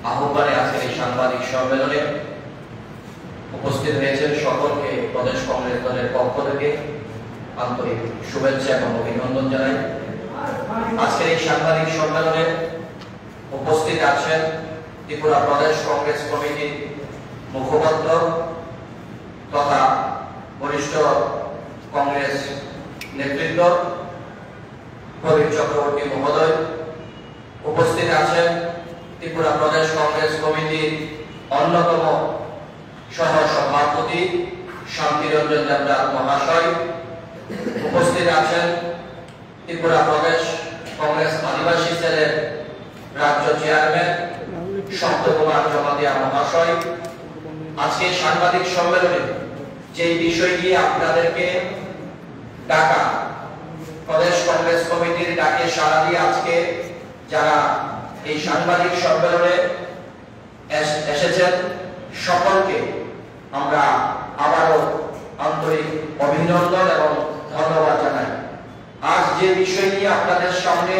আহ্বানে আজকের এই সাংবাদিক সম্মেলনে উপস্থিত হয়েছেন সকলকে প্রদেশ কংগ্রেস দলের পক্ষ থেকে আন্তরিক শুভেচ্ছা এবং অভিনন্দন জানাই। আজকের এই সাংবাদিক সম্মেলনে উপস্থিত আছেন ত্রিপুরা প্রদেশ কংগ্রেস কমিটির মুখপাত্র তথা বরিষ্ঠ কংগ্রেস নেতৃত্ব প্রবীর চক্রবর্তী মহোদয়, উপস্থিত আছেন ত্রিপুরা প্রদেশ কংগ্রেস কমিটির অন্যতম সহ সভাপতি শান্তিরঞ্জন দেবনাথ মহাশয়, উপস্থিত আছেন ত্রিপুরা প্রদেশ কংগ্রেস আদিবাসী সেলের রাজ্য চেয়ারম্যান সপ্তকুমার জমাতিয়া মহাশয়। আজকে সাংবাদিক সম্মেলনে যে বিষয় নিয়ে আপনাদেরকে ডাকা, প্রদেশ কংগ্রেস কমিটির ডাকে সাড়া দিয়ে আজকে যারা এই সাংবাদিক সম্মেলনে এসেছেন সকলকে আমরা আবারও আন্তরিক অভিনন্দন এবং ধন্যবাদ জানাই। আজ যে বিষয় নিয়ে আপনাদের সামনে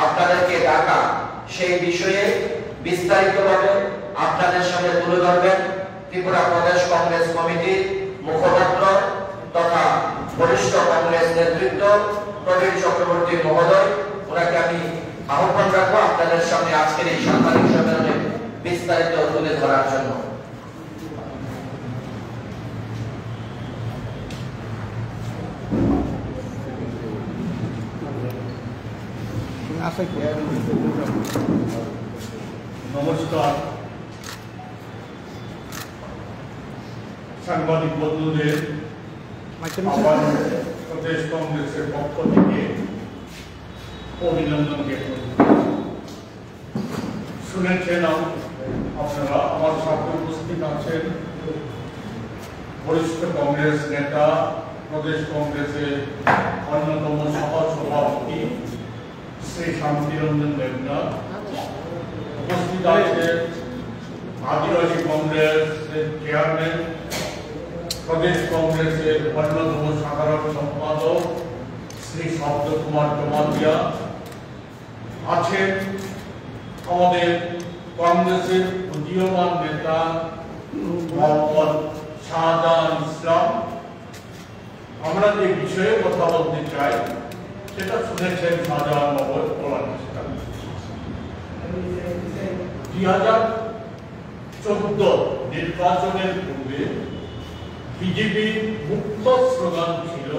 আপনাদেরকে ডাকা, সেই বিষয়ে বিস্তারিতভাবে আপনাদের সামনে তুলে ধরবেন ত্রিপুরা প্রদেশ কংগ্রেস কমিটির মুখপাত্র তথা বরিষ্ঠ কংগ্রেস নেতৃত্ব প্রবীর চক্রবর্তী মহোদয়। ওনাকে আমি আহ্বান রাখবো আপনাদের সামনে আজকের এই সাংবাদিক সম্মেলনে বিস্তারিত তুলে ধরার জন্য। নমস্কার সাংবাদিক বন্ধুদের, প্রদেশ কংগ্রেসের পক্ষ থেকে অভিনন্দন জ্ঞাপন। শুনেছেন আপনারা, আমার সাথে উপস্থিত আছেন বরিষ্ঠ কংগ্রেস নেতা, প্রদেশ কংগ্রেসের অন্যতম সহ সভাপতি শ্রী শান্তিরঞ্জন দেবনাথ, উপস্থিত আছেন আদিবাসী কংগ্রেসের চেয়ারম্যান, প্রদেশ কংগ্রেসের অন্যতম সাধারণ সম্পাদক শ্রী সপ্তকুমার জমাতিয়া, আছেন আমাদের কংগ্রেসের উদীয়মান নেতা মোহাম্মদ শাহজাহান ইসলাম। আমরা যে বিষয়ে কথা বলতে চাই সেটা শুনেছেন শাহজাহান বাবুর বলার চেষ্টা। 2014 নির্বাচনের পূর্বে বিজেপির মুখ্য স্লোগান ছিল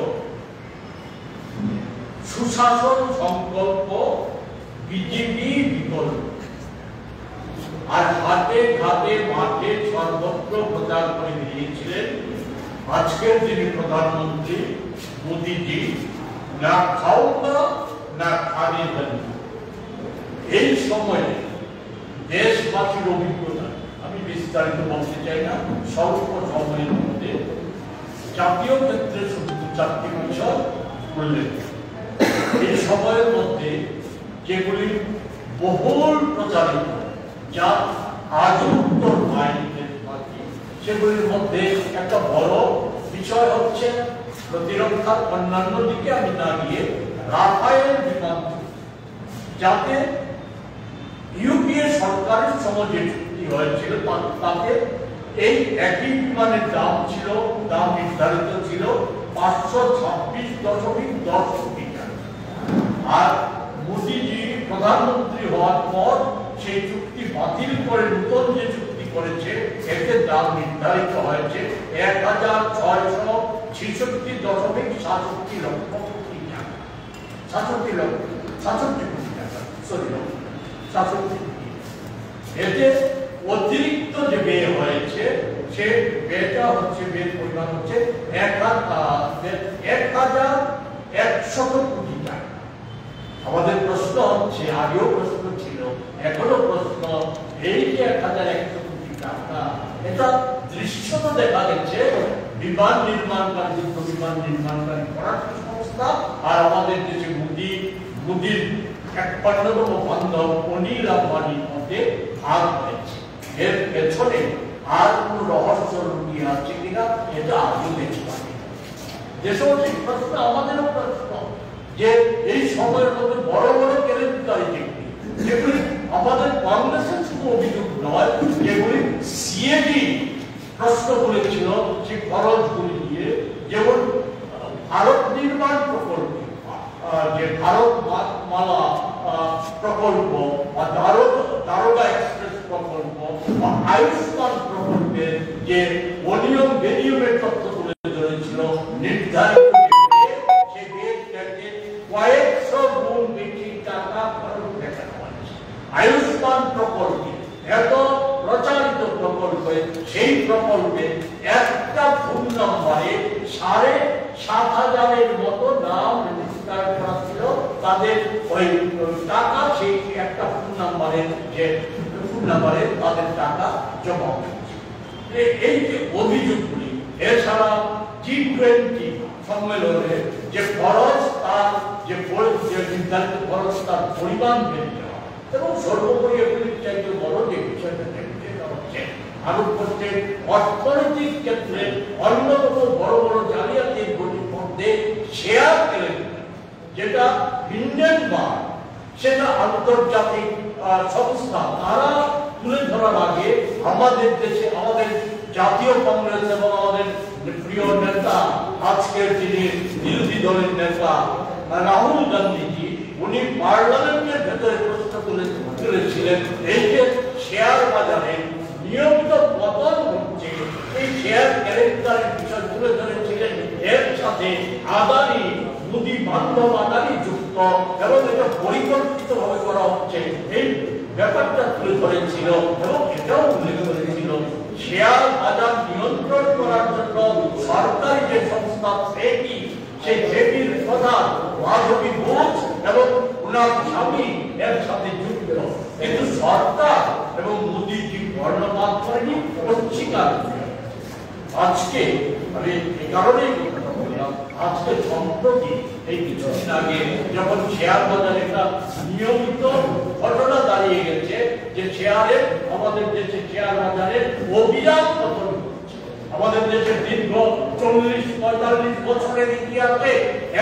সুশাসন সংকল্প, বিজেপি বিকল্প। আর হাতে ঘাটে মাঠে সর্বত্র প্রচার করে দিয়েছিলেন আজকের যিনি প্রধানমন্ত্রী মোদীজি, না খাওয়া না খাবে। এই সময়ে দেশবাসীর অভিজ্ঞতা আমি বিস্তারিত বলতে চাই না, স্বল্প সময়ের মধ্যে জাতীয় ক্ষেত্রে শুধু 4টি বিষয় উল্লেখ। এই সময়ের মধ্যে যেগুলি বহুল প্রচারিত, যা আজও উত্তর হয়নি, সেগুলির মধ্যে একটা বড় বিষয় হচ্ছে প্রতিরক্ষার অন্যান্য দিকে আমি না গিয়ে রাফায়েল বিমান, যাতে ইউপিএ সরকারের সময় যে চুক্তি হয়েছিল তাতে এই একই বিমানের দাম নির্ধারিত ছিল 526.10 কোটি টাকা। আর মোদীজি প্রধানমন্ত্রী হওয়ার পর সেই চুক্তি বাতিল করে নতুন যে চুক্তি করেছে এতে দাম নির্ধারিত হয়েছে 1666.67 লক্ষ কোটি টাকা। 67 কোটি টাকা, এতে অতিরিক্ত যে ব্যয় হয়েছে সে ব্যয়টা হচ্ছে, ব্যয়ের পরিমাণ হচ্ছে 1100 কোটি টাকা। আমাদের প্রশ্ন হচ্ছে, আগেও প্রশ্ন ছিল, এখনো প্রশ্ন, এই যে 1100 কোটি টাকা, এটা দৃশ্যত দেখা গেছে বিমান নির্মাণকারী, যুদ্ধ বিমান নির্মাণকারী ফরাসি সংস্থা আর আমাদের দেশে মোদীর 51তম বান্ধব অনিল আম্বানির মধ্যে ভাগ হয়েছে। এর পেছনে আর কোন রহস্য লুকিয়ে আছে কিনা এটা আজও দেখতে পারি। দেশবাসীর প্রশ্ন, আমাদেরও প্রশ্ন, যে এই সময়ের মধ্যে বড় বড় কেলেঙ্কারি যেগুলি আমাদের কংগ্রেসের শুধু অভিযোগ প্রশ্ন বলেছিল সেই খরচগুলি দিয়ে, যেমন ভারত নির্মাণ প্রকল্প, যে ভারত মালা প্রকল্প বা দারোগা এক্সপ্রেস প্রকল্প বা আয়ুষ্মান প্রকল্পের যে অনিয়ম বেনিয়মের তথ্য তুলে ধরেছিল, নির্ধারিত সে কয়েকশো গুণ বেশি টাকা খরচ দেখানো হয়েছে। আয়ুষ্মান প্রকল্পে এত প্রচারিত প্রকল্পে, সেই প্রকল্পে একটা ফোন নম্বরে 7,500 মতো নাম রেজিস্টার করা ছিল। তাদের ওই টাকা সেই একটা ফোন নম্বরে তাদের টাকা জমা হয়েছে। এই যে অভিযোগগুলি, এছাড়া G20 সম্মেলনে যে খরচ, তার যে নির্ধারিত খরচ, তার পরিমাণ বেড়ে যাওয়া এবং সর্বোপরি এগুলির চাইতে বড় যে বিষয়টা হচ্ছে ভারতবর্ষের অর্থনৈতিক ক্ষেত্রে অন্যতম বড় বড় জালিয়াতির মধ্যে শেয়ার কেলেঙ্কারি, যেটা হিন্ডেনবার্গ, সেটা আন্তর্জাতিক সংস্থা, তারা তুলে ধরার আগে আমাদের দেশে আমাদের জাতীয় কংগ্রেস এবং আমাদের প্রিয় নেতা, আজকের যিনি বিরোধী দলের নেতা রাহুল গান্ধীজি, উনি পার্লামেন্টের ভেতরে প্রশ্ন তুলেছিলেন, এই যে শেয়ার বাজারে নিয়মিত পতন হচ্ছে, এই শেয়ার কেলেঙ্কারির বিষয় তুলে ধরেছিলেন। এর সাথে আদানি, মোদি বান্ধব আদানি যুক্ত এবং এটা পরিকল্পিতভাবে করা হচ্ছে, এই ব্যাপারটা তুলে ধরেছিল এবং এটাও উল্লেখ করেছিল শেয়ার বাজার নিয়ন্ত্রণ করার জন্য সরকারি যে সংস্থা সেবি, সেই সেবির প্রধান মাধবী ঘোষ এবং ওনার স্বামী এর সাথে যুক্ত, কিন্তু সরকার এবং মোদীজি বর্ণপাত করেনি, অস্বীকার করে। আজকে আমি এই কারণেই কথা বললাম, আজকে সম্প্রতি এই কিছুদিন আগে যখন শেয়ার বাজারে একটা নিয়মিত ঘটনা দাঁড়িয়ে গেছে যে শেয়ারের, আমাদের দেশে শেয়ার বাজারের অবিরাম পতন হচ্ছে। আমাদের দেশের দীর্ঘ 40-45 বছরের ইতিহাসে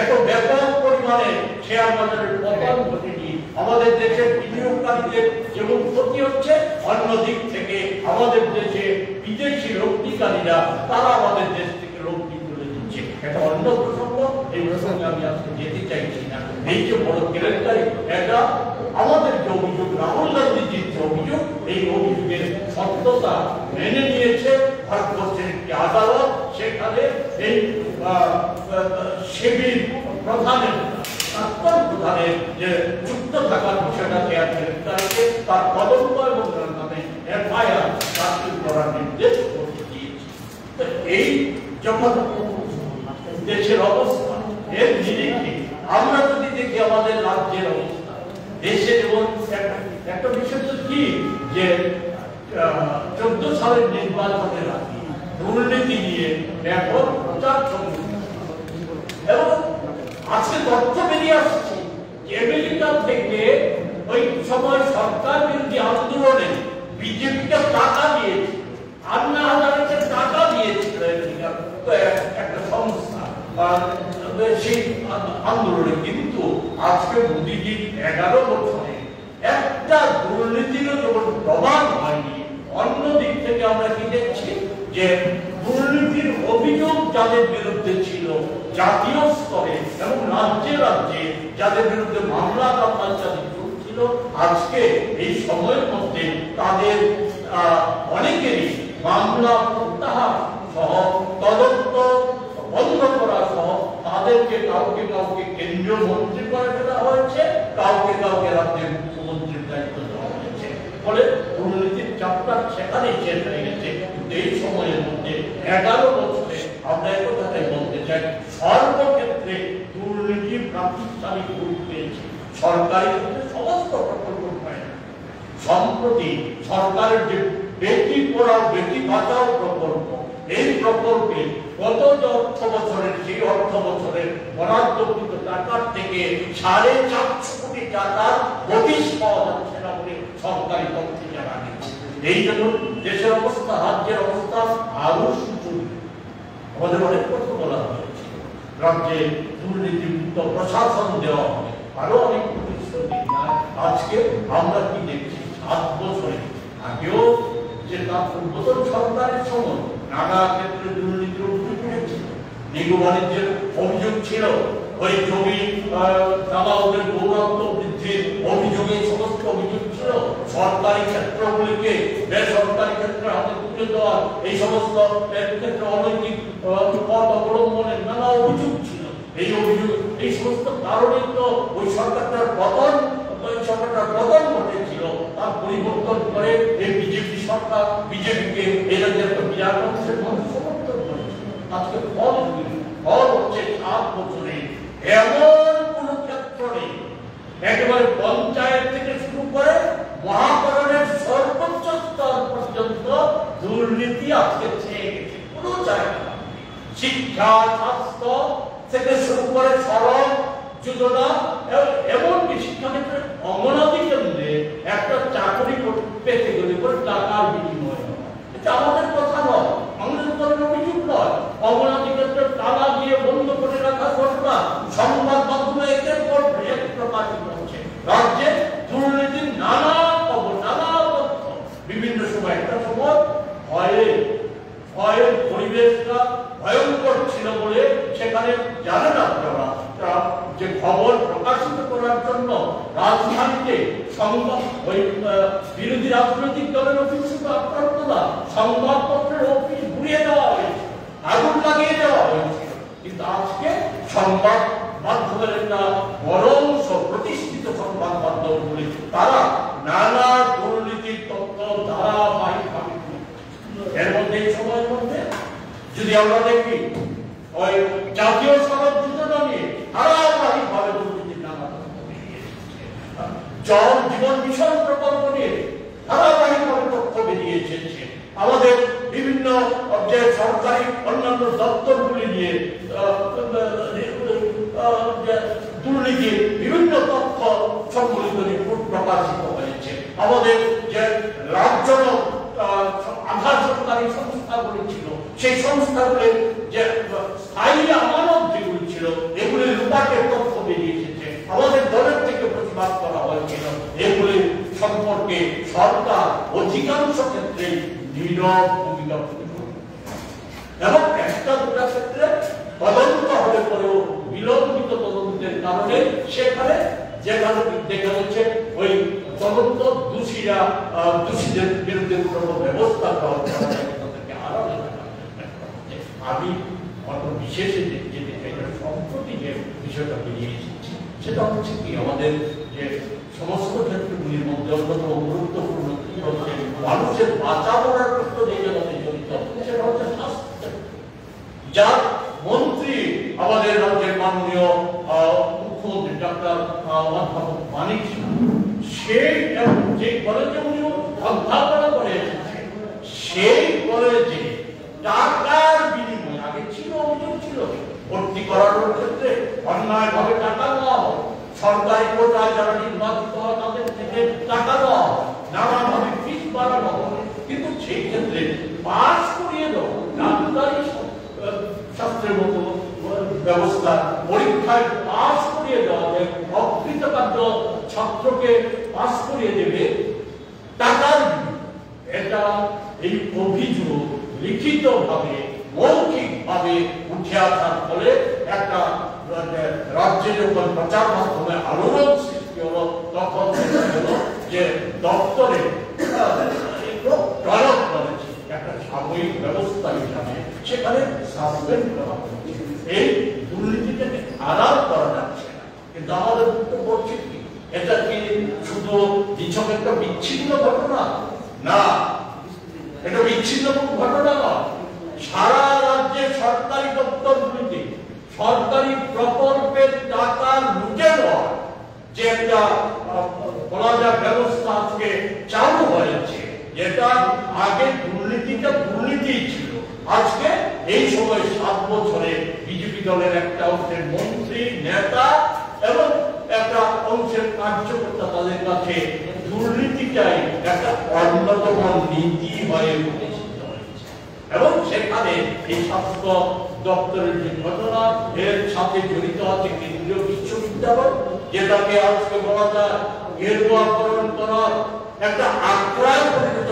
এত ব্যাপক পরিমাণে শেয়ার বাজারের পতন ঘটেনি। আমাদের দেশের বিনিয়োগকারীদের যেমন ক্ষতি হচ্ছে, অন্য দিক থেকে আমাদের দেশে বিদেশি রপ্তানিকারীরা তারা আমাদের দেশ থেকে রপ্তানি করে দিচ্ছে। এটা অন্য প্রসঙ্গ, এই প্রসঙ্গে আমি আজকে যেতে চাইছি না। এই যে বড় কেলেঙ্কারি, এটা আমাদের যে অভিযোগ, রাহুল গান্ধীজির যে অভিযোগ, এই অভিযোগের সত্যতা মেনে নিয়েছে ভারতবর্ষের একটি আদালত। সেখানে এই সেবির প্রধানের, প্রাক্তন প্রধানের যে যুক্ত থাকার বিষয়টা শেয়ার কেলেঙ্কারিতে তার তদন্ত এবং তার নামে এফআইআর দাখিল করার নির্দেশ করতে দিয়েছে। এই যখন দেশের অবস্থা, এর নিরিখে আমরা যদি দেখি আমাদের রাজ্যের অবস্থা, দেশে যেমন একটা বিষয় তো কি যে 14 সালের নির্বাচনের আগে দুর্নীতি নিয়ে ব্যাপক প্রচার চলছে এবং আজকে তথ্য বেরিয়ে আসছে আমেরিকা থেকে ওই সময় সরকার বিরোধী আন্দোলনে বিজেপিকে টাকা দিয়েছে, আন্না হাজারেকে টাকা দিয়েছিল তো একটা সংস্থা সেই আন্দোলনে। কিন্তু আজকে মোদীজির 11 বছরে একটা দুর্নীতিরও যেমন প্রমাণ হয়নি, অন্য দিক থেকে আমরা কি দেখছি যে দুর্নীতির অভিযোগ যাদের বিরুদ্ধে ছিল জাতীয় স্তরে এবং রাজ্যে রাজ্যে যাদের বিরুদ্ধে মামলা চলছিল, আজকে এই সময়ের মধ্যে তাদের অনেকেরই মামলা প্রত্যাহার সহ, তদন্ত বন্ধ করা সহ, তাদেরকে কাউকে কাউকে কেন্দ্রীয় মন্ত্রী করে দেওয়া হয়েছে, কাউকে কাউকে রাজ্যের মুখ্যমন্ত্রীর দায়িত্ব দেওয়া হয়েছে। ফলে দুর্নীতির চাপটা সেখানেই শেষ হয়ে গেছে। এই সময়ের মধ্যে 11 বছরে আমরা এই কথাটাই বলতে চাই, সর্বক্ষেত্রে দুর্নীতি প্রাতিষ্ঠানিক রূপ পেয়েছে। সরকারি সমস্ত প্রকল্প পায় না। সম্প্রতি সরকারের যে বেটি পড়াও বেটি বাঁচাও প্রকল্প, এই প্রকল্পে গত অর্থ বছরের, সেই অর্থ বছরের বরাদ্দকৃত টাকার থেকে 450 কোটি টাকার হদিশ পাওয়া যাচ্ছে না বলে সরকারি তথ্য জানা গেছে। এই জন্য দেশের অবস্থা, রাজ্যের অবস্থা আরো সুযোগ। আমাদের অনেক কথা বলা হয়েছে, রাজ্যে দুর্নীতিমুক্ত প্রশাসন দেওয়া হবে, আরো অনেক প্রতিশ্রুতি। আজকে আমরা কি দেখছি, 7 বছরে আগেও যে তার পূর্বতন সরকারের সময় নানা ক্ষেত্রে দুর্নীতির অভিযোগ উঠেছিল, নিগু বাণিজ্যের অভিযোগ ছিল, ওই জমি দালালদের গৌরত্ব বৃদ্ধির অভিযোগে সমস্ত অভিযোগ ছিল, সরকারি ক্ষেত্রগুলিকে বেসরকারি ক্ষেত্রে হাতে তুলে দেওয়া, এই সমস্ত ক্ষেত্রে অনৈতিক পথ অবলম্বনের নানা অভিযোগ ছিল। এই অভিযোগ, এই সমস্ত কারণে তো ওই সরকারটার পতন ঘটেছিল। তার পরিবর্তন করে এই বিজেপি সরকার বিজেপিকে এই রাজ্যের একটা বিরাট অংশের মানুষ সমর্থন করেছে। আজকে ফল হচ্ছে 7 বছরে এমন কোন ক্ষেত্র নেই, একেবারে পঞ্চায়েত থেকে শুরু করে মহাকরণের সর্বোচ্চ স্তর পর্যন্ত দুর্নীতি আজকে ছেয়ে গেছে। কোনো জায়গা শিক্ষা, স্বাস্থ্য থেকে শুরু করে সড়ক যোজনা, এমনকি শিক্ষাক্ষেত্রে অঙ্গনাদি কেন্দ্রে একটা চাকরি পেতে গেলে করে টাকার বিনিময়। এটা আমাদের কথা নয়, আমাদের কোনো অভিযোগ নয়। অঙ্গনাদি ক্ষেত্রে টাকা দিয়ে বন্ধ করে রাখা ঘটনা সংবাদ মাধ্যমে একের পর এক প্রকাশিত হচ্ছে। রাজ্যে দুর্নীতির নানা খবর, নানা তথ্য বিভিন্ন সময়। একটা সময় ভয়ের পরিবেশটা ভয়ঙ্কর ছিল বলে সেখানে জানেন আপনারা যে খবর প্রকাশিত করার জন্য রাজধানীতে বিরোধী রাজনৈতিক দলের অফিস শুধু আক্রান্ত না, সংবাদপত্রের অফিস ঘুরিয়ে দেওয়া হয়েছে, আগুন লাগিয়ে দেওয়া হয়েছিল। কিন্তু আজকে সংবাদ মাধ্যমের একটা বড় অংশ, প্রতিষ্ঠিত সংবাদ মাধ্যমগুলি, তারা নানা দুর্নীতির তথ্য ধারাবাহিকভাবে এর মধ্যে এই সময়ের মধ্যে যদি আমরা দেখি ওই জাতীয় সড়ক যোজনা নিয়ে ধারাবাহিকভাবে দুর্নীতির নানা তথ্য বেরিয়ে এসেছে, জল জীবন মিশন প্রকল্প নিয়ে ধারাবাহিকভাবে তথ্য বেরিয়ে এসেছে, আমাদের বিভিন্ন যে সরকারি অন্যান্য দপ্তরগুলি নিয়ে দুর্নীতির বিভিন্ন তথ্য সম্বলিত রিপোর্ট প্রকাশিত হয়েছে, আমাদের যে রাজ্য আধা সরকারি সংস্থাগুলি ছিল সেই সংস্থাগুলির যে স্থায়ী আমানত যেগুলি ছিল এগুলির রূপাকের তথ্য বেরিয়ে এসেছে, আমাদের দলের থেকে প্রতিবাদ করা হয়েছিল। এগুলির সম্পর্কে সরকার অধিকাংশ ক্ষেত্রে নীরব ভূমিকা এবং একটা দুটা ক্ষেত্রে তদন্ত হলে পরেও বিলম্বিত তদন্তের কারণে সেখানে যেখানে দেখা যাচ্ছে ওই তদন্ত দোষীদের বিরুদ্ধে কোনো ব্যবস্থা গ্রহণ করা যায় তাদেরকে আড়ালে রাখা। আমি অত বিশেষে যেতে চাই সম্প্রতি যে বিষয়টা বেরিয়ে এসেছে সেটা হচ্ছে কি আমাদের যে সমস্ত ক্ষেত্রগুলির মধ্যে অন্যতম গুরুত্বপূর্ণ হচ্ছে মানুষের বাঁচা মরার ক্ষেত্রে যে জগতে জড়িত সেটা হচ্ছে স্বাস্থ্য, যার মন্ত্রী আমাদের রাজ্যের মাননীয় মুখ্যমন্ত্রী ডাক্তার অধ্যাপক মানিক সেই যে কলেজে উনি অধ্যাপনা করে এসেছেন সেই কলেজে টাকার বিনিময়ে আগে ছিল অভিযোগ ছিল ভর্তি করানোর ক্ষেত্রে অন্যায়ভাবে টাকা নেওয়া হয়, সরকারি কোটায় যারা নির্বাচিত হয় তাদের থেকে টাকা দেওয়া হয়, নানাভাবে ফিস বাড়ানো হয়। কিন্তু সেই ক্ষেত্রে পাস করিয়ে দেওয়া ডাক্তারি শাস্ত্রের মতো ব্যবস্থা পরীক্ষায় পাস করিয়ে দেওয়া যে অকৃতকার্য ছাত্রকে পাস করিয়ে দেবে টাকার, এটা এই অভিযোগ লিখিতভাবে মৌখিকভাবে উঠে আসার ফলে একটা রাজ্যে যখন প্রচার মাধ্যমে আলোড়ন সৃষ্টি হলো তখন যে দপ্তরে টয়লেট করেছে একটা সাময়িক ব্যবস্থা হিসাবে সেখানে সাসপেন্ড করা হয়েছে। এই দুর্নীতিটাকে আড়াল করা যাচ্ছে না। কিন্তু আমাদের বক্তব্য হচ্ছে কি এটা কি শুধু নিছক একটা বিচ্ছিন্ন ঘটনা না, এটা বিচ্ছিন্ন ঘটনা নয়। সারা রাজ্যে সরকারি দপ্তরগুলিতে সরকারি প্রকল্পের টাকা লুটে নেওয়া যে একটা বলা যায় ব্যবস্থা আজকে চালু হয়েছে, যেটা আগে দুর্নীতিটা দুর্নীতি ছিল, আজকে এই সময় 7 বছরে বিজেপি দলের একটা অংশের মন্ত্রী নেতা এবং একটা অংশের কার্যকর্তা তাদের কাছে দুর্নীতিটাই একটা অন্যতম নীতি হয়ে প্রতিষ্ঠিত হয়েছে। এবং সেখানে এই স্বাস্থ্য দপ্তরের যে ঘটনা এর সাথে জড়িত আছে কেন্দ্রীয় বিশ্ববিদ্যালয়, যেটাকে আজকে বলা যায় গেরুয়াকরণ করার একটা আক্রয় পরিণত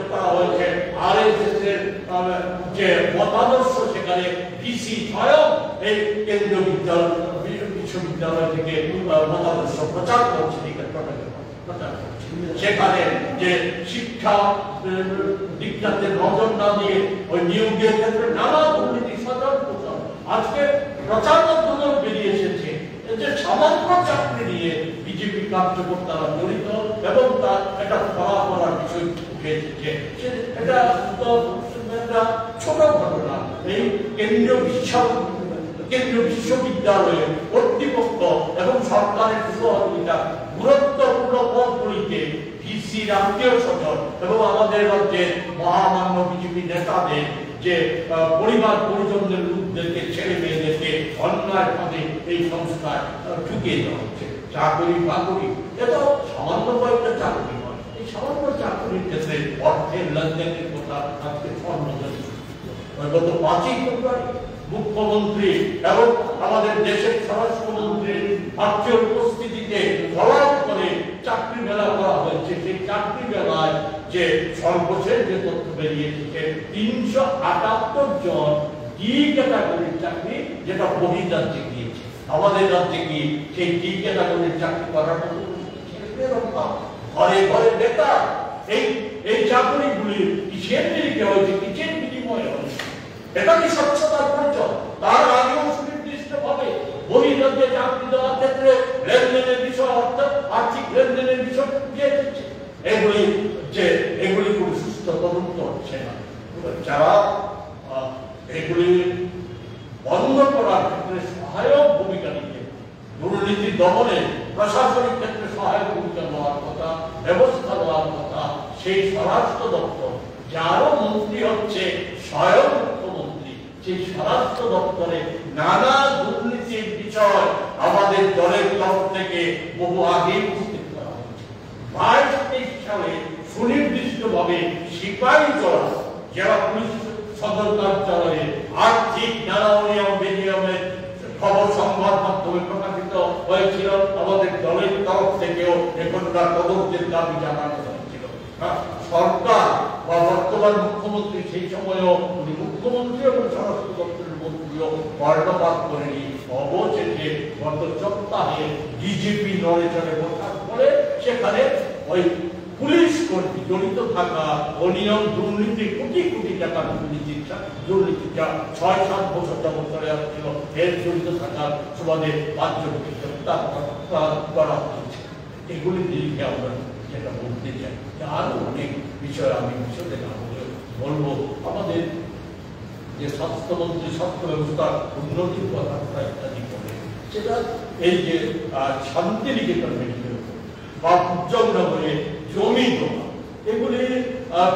করা হয়েছে RSS এর যে মতাদর্শ সেখানে ভিসি স্বয়ং এই কেন্দ্রীয় বিশ্ববিদ্যালয় থেকে মতাদর্শ প্রচার করছে, সেখানে যে শিক্ষা দীক্ষাতে নজর না দিয়ে ওই নিয়োগের ক্ষেত্রে নানা দুর্নীতি সচল প্রচার আজকে প্রচার মাধ্যমে বেরিয়ে এসেছে যে সামান্য চাকরি নিয়ে বিজেপি কার্যকর্তারা জড়িত এবং তার একটা ফলাফলার বিষয় উঠে এসেছে। এটা ছোট ঘটনা। এই কেন্দ্রীয় বিশ্ববিদ্যালয়ের কর্তৃপক্ষ এবং সরকারের সহযোগিতা গুরুত্বপূর্ণ পদগুলিতে ভিসির আত্মীয় স্বজন এবং আমাদের রাজ্যের মহামান্য বিজেপি নেতাদের যে পরিবার পরিজনদের লোকদেরকে ছেলে মেয়েদেরকে অন্যায়ভাবে এই সংস্থায় ঢুকিয়ে দেওয়া হচ্ছে। চাকরি বাকরি এটা সামান্য কয়েকটা চাকরি নয়, এই সামান্য চাকরির ক্ষেত্রে অর্থের লেনদেনের কথা আজকে গত 5ই ফেব্রুয়ারি মুখ্যমন্ত্রী এবং আমাদের দেশের স্বরাষ্ট্রমন্ত্রীর ভার্চুয়াল উপস্থিতিতে ফলাও করে চাকরি মেলা করা হয়েছে। সেই চাকরি মেলায় যে সর্বশেষ যে তথ্য বেরিয়ে এসেছে 378 জন ডি ক্যাটাগরির চাকরি যেটা বহির্রাজ্যে গিয়েছে, আমাদের রাজ্যে কি সেই ডি ক্যাটাগরির চাকরি করার মতো ঘরে ঘরে বেকার। এই চাকরিগুলি কিসের নিরিখে হয়েছে, কিসের বিনিময়ে হয়েছে, এটা কি স্বচ্ছতার পরিচয়? তার আগেও সুনির্দিষ্ট ভাবে বহির্রাজ্যে চাকরি দেওয়ার ক্ষেত্রে লেনদেনের বিষয় অর্থাৎ আর্থিক লেনদেনের বিষয় এগুলি খুব সুস্থ তদন্ত হচ্ছে না। যারা এগুলি বন্ধ করার ক্ষেত্রে সহায়ক ভূমিকা নিতে, দুর্নীতি দমনে প্রশাসনিক ক্ষেত্রে সহায়ক ভূমিকা নেওয়ার কথা, ব্যবস্থা নেওয়ার কথা, সেই স্বরাষ্ট্র দপ্তর যারও মন্ত্রী হচ্ছে স্বয়ং মুখ্যমন্ত্রী, সেই স্বরাষ্ট্র দপ্তরে নানা দুর্নীতির বিষয় আমাদের দলের তরফ থেকে বহু আগে উপস্থিত করা হয়েছে। 22-23 সালে সুনির্দিষ্টভাবে সিপাহী জড়া জেলা পুলিশ সদর কার্যালয়ে আর্থিক নানা অনিয়ম বেনিয়মের খবর সংবাদ মাধ্যমে প্রকাশিত হয়েছিল। আমাদের দলের তরফ থেকেও এখনকার তদন্তের দাবি জানানো হয়েছিল। সরকার বা বর্তমান মুখ্যমন্ত্রী সেই সময়ও উনি মুখ্যমন্ত্রী এবং স্বরাষ্ট্র দপ্তরের মন্ত্রীও কর্ণপাত করেনি। অবশেষে গত সপ্তাহে ডিজিপি নড়েচড়ে বসার পরে সেখানে ওই পুলিশ কর্মী জড়িত থাকা অনিয়ম দুর্নীতি কোটি কোটি টাকা দুর্নীতিটা 6-7 বছর যাবত চলে আসছিল, এর জড়িত থাকার সুবাদে 5 জনকে গ্রেফতার করা হয়েছে। এগুলি দিকে আমরা যেটা বলতে চাই, আরো অনেক বিষয় আমি বিষয়ে বলবো। আমাদের যে স্বাস্থ্যমন্ত্রী স্বাস্থ্য ব্যবস্থার উন্নতির কথা ইত্যাদি করে, সেটা এই যে শান্তিনিকেতন মেডিকেল বা উজ্জ্বলনগরে জমি জমা এগুলির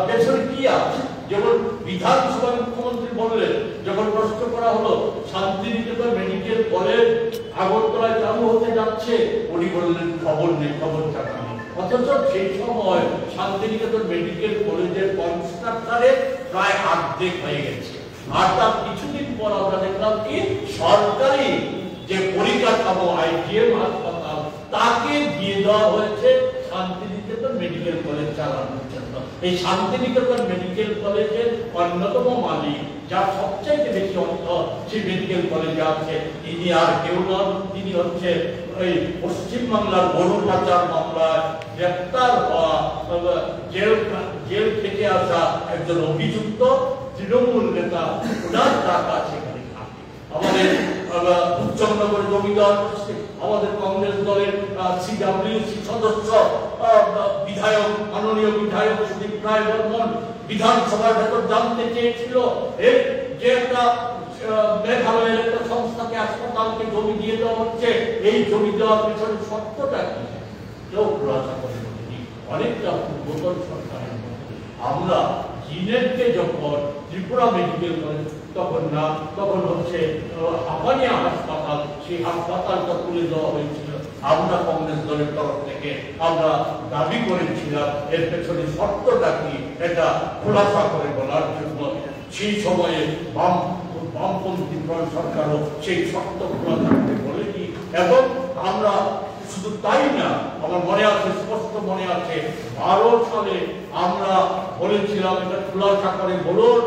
পেছনে কি আছে? যেমন বিধানসভার মুখ্যমন্ত্রী বললেন, যখন প্রশ্ন করা হলো শান্তিনিকেতন মেডিকেল কলেজ আগরতলায় চালু হতে যাচ্ছে, উনি বললেন খবর নেই, খবর জানা নেই। অথচ সেই সময় শান্তিনিকেতন মেডিকেল কলেজের কনস্ট্রাকচারে প্রায় অর্ধেক হয়ে গেছে। আর তার কিছুদিন পর আমরা দেখলাম কি সরকারি যে পরিকাঠামো আইজিএম হাসপাতাল তাকে দিয়ে দেওয়া হয়েছে শান্তিনিকেতন মেডিকেল কলেজ চালানোর জন্য। এই শান্তিনিকেতন মেডিকেল কলেজের অন্যতম মালিক, যার সবচাইতে বেশি অর্থ সেই মেডিকেল কলেজে আছে, তিনি আর কেউ নন, তিনি হচ্ছে এই পশ্চিমবাংলার গরু পাচার মামলায় গ্রেপ্তার হওয়া জেল থেকে আসা একজন অভিযুক্ত তৃণমূল নেতা। ওনার টাকা সেখানে থাকে। আমাদের উজ্জ্বলনগর জমিদার আমাদের কংগ্রেস দলের সিডব্লিউসি সদস্য বিধায়ক মাননীয় বিধায়ক সুদীপ রায় বর্মন বিধানসভার ভেতর জানতে চেয়েছিল এর যে একটা মেঘালয়ের একটা সংস্থাকে হাসপাতালকে জমি দিয়ে দেওয়া হচ্ছে, এই জমি দেওয়ার পেছনে সত্যটা কি? কেউ খোলাসা করে বলেনি। অনেকটা পূর্বতন সরকারের মধ্যে আমরা জিনেটকে যখন ত্রিপুরা মেডিকেল কলেজ তখন না, তখন হচ্ছে হাপানিয়া হাসপাতাল, সেই হাসপাতালটা তুলে দেওয়া হয়েছিল। আমরা কংগ্রেস দলের তরফ থেকে আমরা দাবি করেছিলাম এর পেছনে সত্যটা কি, এটা খোলাসা করে বলার জন্য। সেই সময়ে বামপন্থী সরকারও সেই সত্য খোলাসা করে বলেনি। এবং আমরা শুধু তাই না, আমার মনে আছে, স্পষ্ট মনে আছে, 12 সালে আমরা বলেছিলাম এটা খোলাসা করে বলুন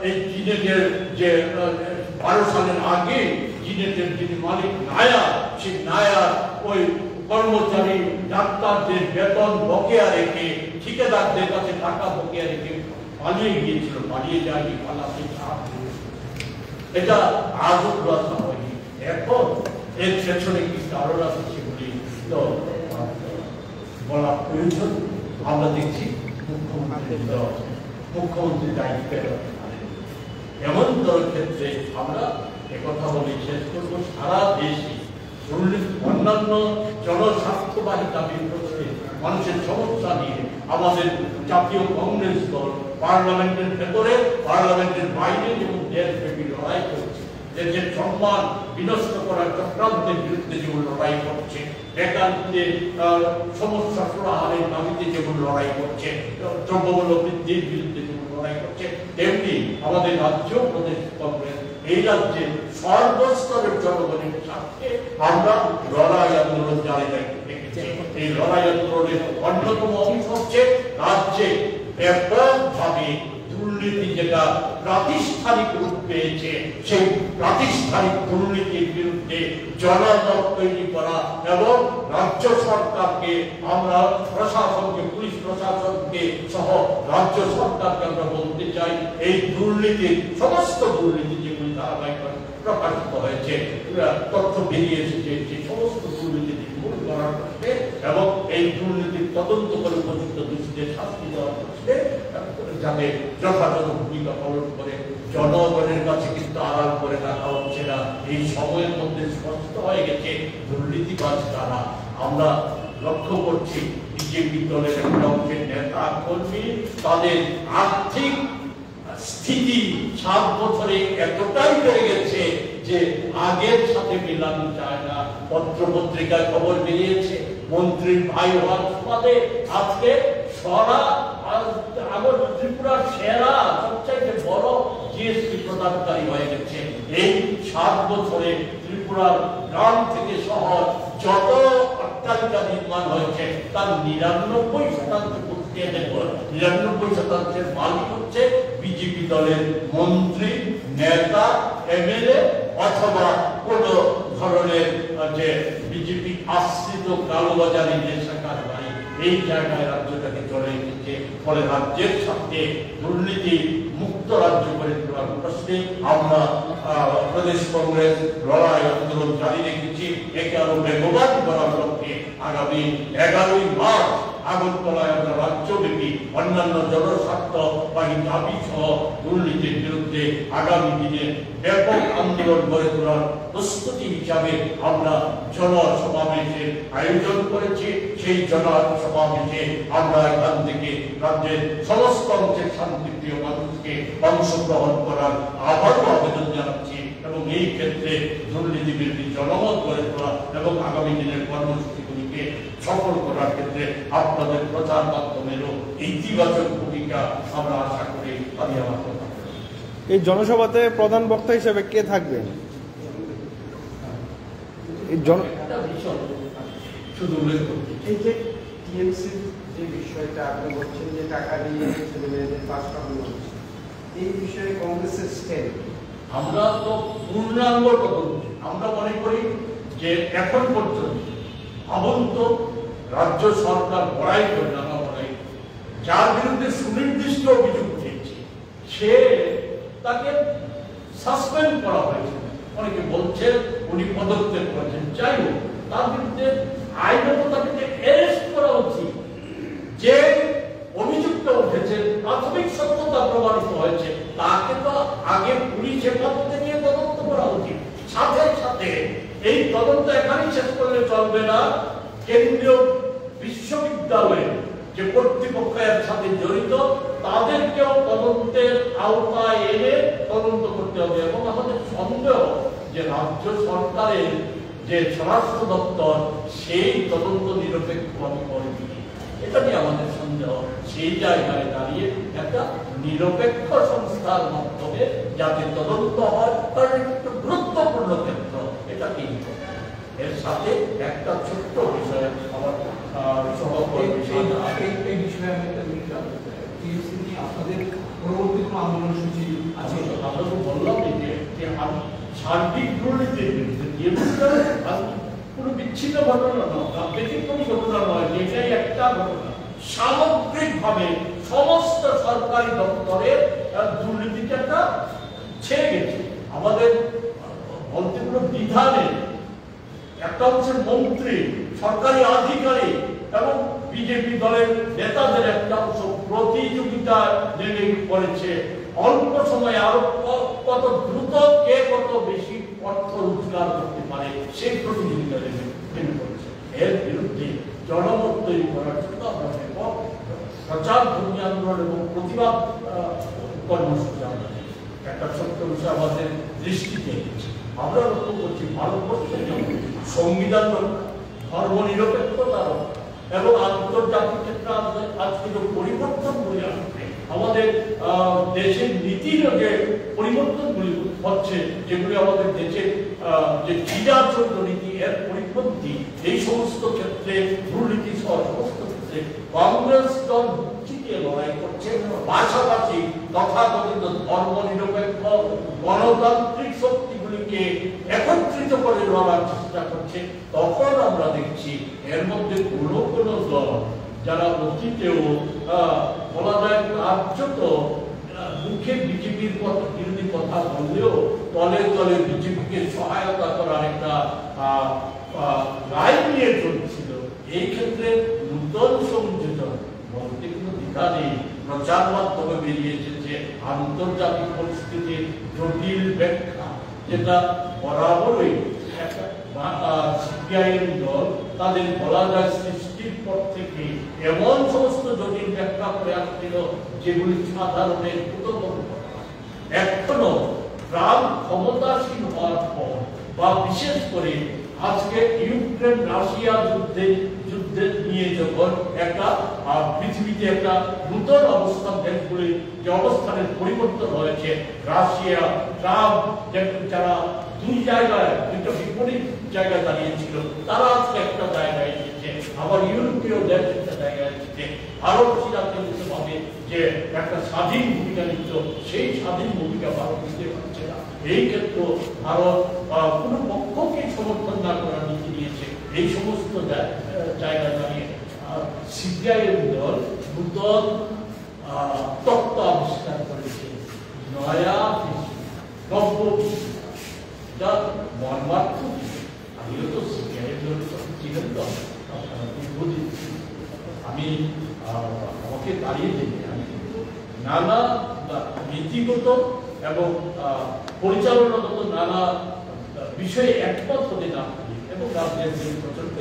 এই জিনেটের যে 12 সালের আগে জিনেটের যিনি মালিক নায়া, সেই নায়া ওই কর্মচারী ডাক্তারদের বেতন বকেয়া রেখে ঠিকাদারদের কাছে টাকা বকেয়া রেখে পালিয়ে গিয়েছিল, পালিয়ে যায়নি, পালাতে এটা আজও কথা হয়নি। এখন এর পেছনে কি কারণ আছে সেগুলি তো বলা প্রয়োজন। আমরা দেখছি মুখ্যমন্ত্রী দায়িত্বের এমন ক্ষেত্রে আমরা একথা বলে শেষ করবো, সারা দেশে অন্যান্য জনস্বাস্থ্যবাহী দাবির প্রশ্নে মানুষের সমস্যা নিয়ে আমাদের জাতীয় কংগ্রেস দল পার্লামেন্টের ভেতরে, পার্লামেন্টের বাইরে যেমন দেশব্যাপী লড়াই করছে, দেশের সম্মান বিনষ্ট করার চক্রান্তের বিরুদ্ধে যেমন লড়াই করছে, বেকারদের সমস্যা সুরাহারের দাবিতে যেমন লড়াই করছে, দ্রব্যমূল্য বৃদ্ধির বিরুদ্ধে যেমন লড়াই করছে, তেমনি আমাদের রাজ্য প্রদেশ কংগ্রেস এই রাজ্যে সর্বস্তরের জনগণের স্বার্থে আমরা লড়াই আন্দোলন জারি রেখেছি। এই লড়াই আন্দোলনের অন্যতম অংশ হচ্ছে রাজ্যে ব্যাপকভাবে দুর্নীতি যেটা প্রাতিষ্ঠানিক রূপ পেয়েছে, সেই প্রাতিষ্ঠানিক দুর্নীতির বিরুদ্ধে জনমত তৈরি করা এবং রাজ্য সরকারকে আমরা প্রশাসনকে, পুলিশ প্রশাসনকে সহ রাজ্য সরকারকে আমরা বলতে চাই, এই দুর্নীতির সমস্ত দুর্নীতি যেগুলি ধারাবাহিক প্রকাশিত হয়েছে, তথ্য বেরিয়ে এসেছে, যে সমস্ত দুর্নীতি নির্মূল করার প্রশ্নে এবং এই দুর্নীতির তদন্ত করে উপযুক্ত দোষীদের শাস্তি দেওয়ার প্রশ্নে যাতে যথাযথ ভূমিকা পালন করে। জনগণের কাছে কিন্তু আড়াল করে রাখা হচ্ছে না। এই সময়ের মধ্যে স্পষ্ট হয়ে গেছে দুর্নীতিবাজ কারা। আমরা লক্ষ্য করছি বিজেপি দলের একটা অংশের নেতা কর্মী তাদের আর্থিক স্থিতি 7 বছরে এতটাই বেড়ে গেছে যে আগের সাথে মেলানো যায় না। পত্র পত্রিকায় খবর বেরিয়েছে মন্ত্রীর ভাই হওয়ার সুবাদে আজকে ত্রিপুরার সেরা সবচাইতে বড় জিএসটি প্রদানকারী হয়ে গেছে। এই 7 বছরে ত্রিপুরার গ্রাম থেকে শহর যত অট্টালিকা নির্মাণ হয়েছে তার 99% প্রক্রিয়া দেখুন, 99%-এর মালিক হচ্ছে বিজেপি দলের মন্ত্রী, নেতা, এমএলএ অথবা কোন ধরনের যে বিজেপি আশ্রিত কালোবাজারি যে শাখার বাড়ি। এই জায়গায় রাজ্যটাকে চলে এসেছে। ফলে রাজ্যের সাথে দুর্নীতি মুক্ত রাজ্য করে তোলার প্রশ্নে আমরা প্রদেশ কংগ্রেস লড়াই আন্দোলন জারি রেখেছি। একে আরো বেগবান করার লক্ষ্যে আগামী 11ই মার্চ আগরতলায় আমরা রাজ্যব্যাপী অন্যান্য জনস্বার্থবাহী দাবি সহ দুর্নীতির বিরুদ্ধে আগামী দিনে ব্যাপক আন্দোলন গড়ে তোলার প্রস্তুতি হিসাবে আমরা জনসমাবেশের আয়োজন করেছি। সেই জনসমাবেশে আমরা এখান থেকে রাজ্যের সমস্ত অংশের শান্তিপ্রিয় মানুষকে অংশগ্রহণ করার আবারও আবেদন জানাচ্ছি এবং এই ক্ষেত্রে দুর্নীতি বিরোধী জনমত গড়ে তোলা এবং আগামী দিনের কর্মসূচিগুলিকে সফল করার ক্ষেত্রে আপনাদের প্রচার মাধ্যমেরও ইতিবাচক ভূমিকা আমরা আশা করি। আমি আমার কথা এই জনসভাতে প্রধান বক্তা হিসেবে কে থাকবেন? এই শুধু উল্লেখ করছি এই যে টিএমসির যে বিষয়টা আপনি বলছেন যে টাকা দিয়ে ছেলেমেয়েদের পাস করানো হচ্ছে, এই বিষয়ে কংগ্রেসের স্ট্যান্ড আমরা তো পূর্ণাঙ্গ তদন্ত। আমরা মনে করি যে এখন পর্যন্ত ভাবন্ত রাজ্য সরকার বড়াই করে নানা বড়াই, যার বিরুদ্ধে সুনির্দিষ্ট অভিযোগ উঠেছে সে তাকে সাসপেন্ড করা হয়েছে। অনেকে বলছেন উনি পদত্যাগ করেছেন। যাই হোক, তার বিরুদ্ধে আইনত তাকে অ্যারেস্ট করা উচিত। যে অভিযুক্ত উঠেছে প্রাথমিক সত্যতা প্রমাণিত হয়েছে তাকে তো আগে পুলিশ হেফাজতে নিয়ে তদন্ত করা উচিত। সাথে সাথে এই তদন্ত এখানেই শেষ করলে চলবে না। কেন্দ্রীয় বিশ্ববিদ্যালয়ের যে কর্তৃপক্ষ এর সাথে জড়িত তাদেরকেও তদন্তের আওতায় এনে তদন্ত করতে হবে। এবং আমাদের সন্দেহ যে রাজ্য সরকারের যে স্বরাষ্ট্র দপ্তর সেই তদন্ত নিরপেক্ষভাবে করবে, এটা নিয়ে আমাদের সন্দেহ। সেই জায়গায় দাঁড়িয়ে একটা নিরপেক্ষ সংস্থার মাধ্যমে যাতে তদন্ত হয় তার একটু গুরুত্বপূর্ণ ক্ষেত্র, এটা কিন্তু এর সাথে একটা ছোট্ট বিষয় আমার সভাপতি এই বিষয়ে আমি একটা টিএমসি নিয়ে আপনাদের পরবর্তী কোনো আন্দোলন সূচি আছে? আমরা তো বললাম যে সার্বিক দুর্নীতির বিরুদ্ধে টিএমসির কোনো বিচ্ছিন্ন ঘটনা নয়, ব্যতিক্রমী ঘটনা নয়, যেটাই একটা ঘটনা। সামগ্রিকভাবে সমস্ত সরকারি দপ্তরের দুর্নীতিটা একটা ছেড়ে গেছে। আমাদের বলতে কোনো দ্বিধা নেই। একটা হচ্ছে মন্ত্রী, সরকারি আধিকারিক এবং বিজেপি দলের নেতাদের একটা অংশ প্রতিযোগিতা নেমে পড়েছে অল্প সময়ে আরো কত দ্রুত কে কত বেশি অর্থ রোজগার করতে পারে সেই প্রতিযোগিতা নেমে পড়েছে। এর বিরুদ্ধে জনমত তৈরি করার জন্য আমরা প্রচার ধর্মী আন্দোলন এবং প্রতিবাদ কর্মসূচি আমরা একটা ছোট্ট বিষয় আমাদের দৃষ্টিতে এনেছি। আমরা লক্ষ্য করছি ভারতবর্ষের সংবিধান ধর্ম নিরপেক্ষতা এবং আন্তর্জাতিক ক্ষেত্রে আজকে যে পরিবর্তনগুলি আসবে, আমাদের দেশের নীতির যে পরিবর্তনগুলি হচ্ছে, যেগুলি আমাদের দেশের যে চিরাচরিত নীতি এর পরিপন্থী, এই সমস্ত ক্ষেত্রে দুর্নীতি সহ সমস্ত ক্ষেত্রে কংগ্রেস দল চিটিয়ে লড়াই করছে। পাশাপাশি তথাকথিত ধর্ম নিরপেক্ষ গণতান্ত্রিক শক্তিগুলিকে একত্রিত করে লড়ার চেষ্টা করছে। তখন আমরা দেখছি এর মধ্যে কোনো কোনো দল যারা অতীতেও বলা যায় কার্যত মুখে বিজেপির বিরোধী কথা বললেও তলে তলে বিজেপিকে সহায়তা করার একটা রায় নিয়ে চলছিল। এই ক্ষেত্রে নূতন সংযোজন বলতে কোনো দ্বিধা নেই। প্রচার মাধ্যমে বেরিয়েছে যে আন্তর্জাতিক পরিস্থিতির জটিল ব্যাখ্যা, যেটা বরাবরই সিপিআইএম দল তাদের বলা যায় সৃষ্টির পর থেকে এমন সমস্ত জটিল ব্যাখ্যা করে আসছিল যেগুলি সাধারণের এখনো ট্রাম্প ক্ষমতাসীন হওয়ার পর বা বিশেষ করে আজকে ইউক্রেন রাশিয়া যুদ্ধে নিয়ে যখন একটা পৃথিবীতে একটা নূতন অবস্থান দেশগুলির যে অবস্থানের পরিবর্তন হয়েছে, রাশিয়া ট্রাম্প যারা দুই জায়গায় দুটো বিপরীত জায়গায় দাঁড়িয়েছিল, তারা আজকে একটা জায়গায় এসেছে। আবার ইউরোপীয় দেশ একটা জায়গায় এসেছে। ভারত চিরাচরিতভাবে যে একটা স্বাধীন ভূমিকা নিত, সেই স্বাধীন ভূমিকা ভারত নিতে পারছে না। এই ক্ষেত্রে ভারত কোনো পক্ষকে সমর্থন না করার নীতি নিয়েছে। এই সমস্ত জায়গায় দাঁড়িয়ে সিপিআইএম দল নূতন তত্ত্ব আবিষ্কার করেছে, নয়া নব্য যা মর্মার্থক। আমিও তো সিপিআইএম দল ছিলেন, তো আমি আমাকে দাঁড়িয়ে দেখে আমি নানা নীতিগত এবং পরিচালনাগত নানা বিষয়ে একমত হতে না পারি এবং রাজনীতির প্রচন্ড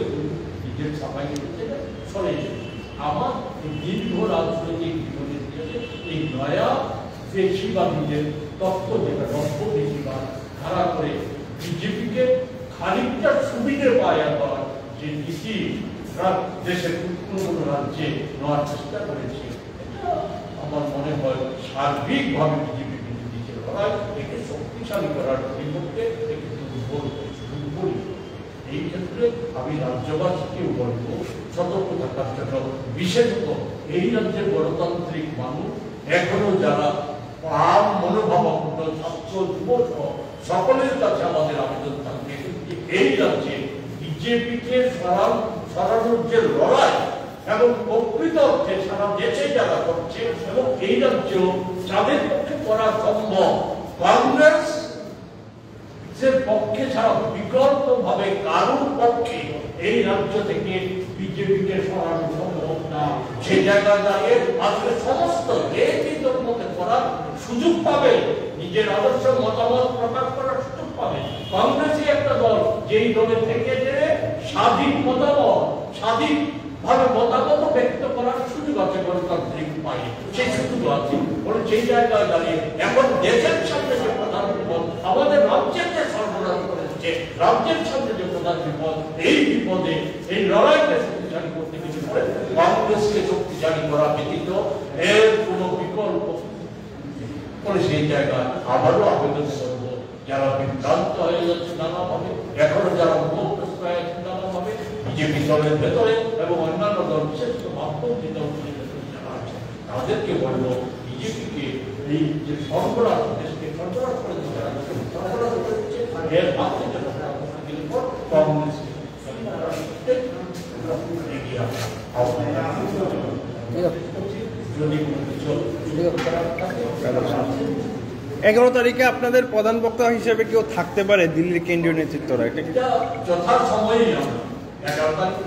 নিজের সাফাই করতে সরে এসেছে। আমার এই দীর্ঘ রাজনৈতিক জীবনের এই নয়া বেশিবাদীদের তত্ত্ব, যেটা নব্য বেশিবাদ ধারা করে বিজেপিকে খানিকটা সুবিধে পাওয়া দেওয়ার যে নীতি দেশের কোনো কোনো রাজ্যে নেওয়ার চেষ্টা করেছে, এটা আমার মনে হয় সার্বিকভাবে বিজেপি বিরোধী লড়াই একে শক্তিশালী করার পরিবর্তে একে দুর্বল করেছে। এই ক্ষেত্রে আমি রাজ্যবাসীকেও বলবো সতর্ক থাকার জন্য। বিশেষত এই রাজ্যের গণতান্ত্রিক মানুষ এখনো যারা আম মনোভাবাপন্ন ছাত্র যুব সকলের কাছে আমাদের আবেদন থাকবে, এই রাজ্যে বিজেপিকে সরানোর যে লড়াই এবং প্রকৃত অর্থে সারা দেশে যারা করছে এবং এই রাজ্যেও যাদের পক্ষে করা সম্ভব, কংগ্রেস যে পক্ষে ছাড়া বিকল্প ভাবে কারোর পক্ষে এই রাজ্য থেকে বিজেপিকে সরানো সম্ভব না। সেই জায়গায় দাঁড়িয়ে আজকে সমস্ত মধ্যে করার সুযোগ পাবে, নিজের আদর্শ মতামত প্রকাশ করার সুযোগ পাবে। কংগ্রেসই একটা দল যেই দলে থেকে যে স্বাধীন ভাবে মতামত ব্যক্ত করার সুযোগ আছে গণতান্ত্রিক উপায়ে, সেই সুযোগ আছে বলে সেই জায়গায় দাঁড়িয়ে এখন দেশের সামনে যে প্রধান বিপদ, আমাদের রাজ্যের যে সর্বনাশ করেছে, রাজ্যের সামনে যে প্রধান বিপদ, এই বিপদে এই লড়াইকে শক্তিশালী করতে গেলে পরে কংগ্রেসকে শক্তিশালী করা ব্যতীত এর কোন বিকল্প করে সেই জায়গায় আবারও আবেদন করব, যারা বিভ্রান্ত হয়ে যাচ্ছে নানাভাবে, এখনো যারা মুখপ্রশ্রয় আছে নানাভাবে বিজেপি দলের ভেতরে এবং অন্যান্য দল বিশেষ করে বামপন্থী দল যারা আছে তাদেরকে বলবো বিজেপিকে এই যে সরবরাহ দেশকে সরবরাহ করে দিচ্ছে সরবরাহ করে দিচ্ছে এর মাধ্যমে কংগ্রেস এগিয়ে আসা যদি কোনো কিছু 11 তারিখে আপনাদের প্রধান বক্তা হিসেবে কেউ থাকতে পারে দিল্লির কেন্দ্রীয় নেতৃত্বরা, এটা কি? এটা যথাসময়েই আমরা 11 তারিখ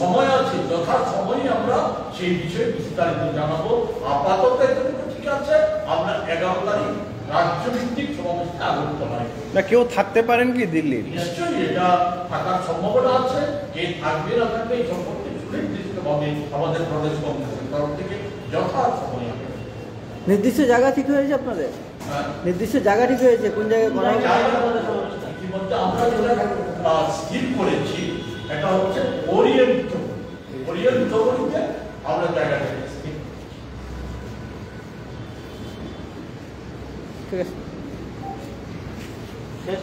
সময় আছে, যথাসময়েই আমরা সেই বিষয়ে বিস্তারিত জানাবো। আপাতত এতটুকু ঠিক আছে, আমরা 11 তারিখ রাজ্যভিত্তিক সমাবেশে আগরতলায় না কেউ থাকতে পারেন কি দিল্লির? নিশ্চয়ই এটা থাকার সম্ভাবনা আছে। কে থাকবে না থাকবে এই সম্পর্কে সুনির্দিষ্টভাবে আমাদের প্রদেশ কংগ্রেসের তরফ থেকে যথাসময়ে নির্দিষ্ট জায়গা ঠিক হয়েছে আপনাদের? নির্দিষ্ট জায়গা ঠিক হয়েছে কোন জায়গায় করা হবে? ইতিমধ্যে আমরা যেটা স্থির করেছি এটা হচ্ছে ওরিয়েন্ট বলিতে আমরা জায়গাটা স্থির ঠিক আছে। শেষ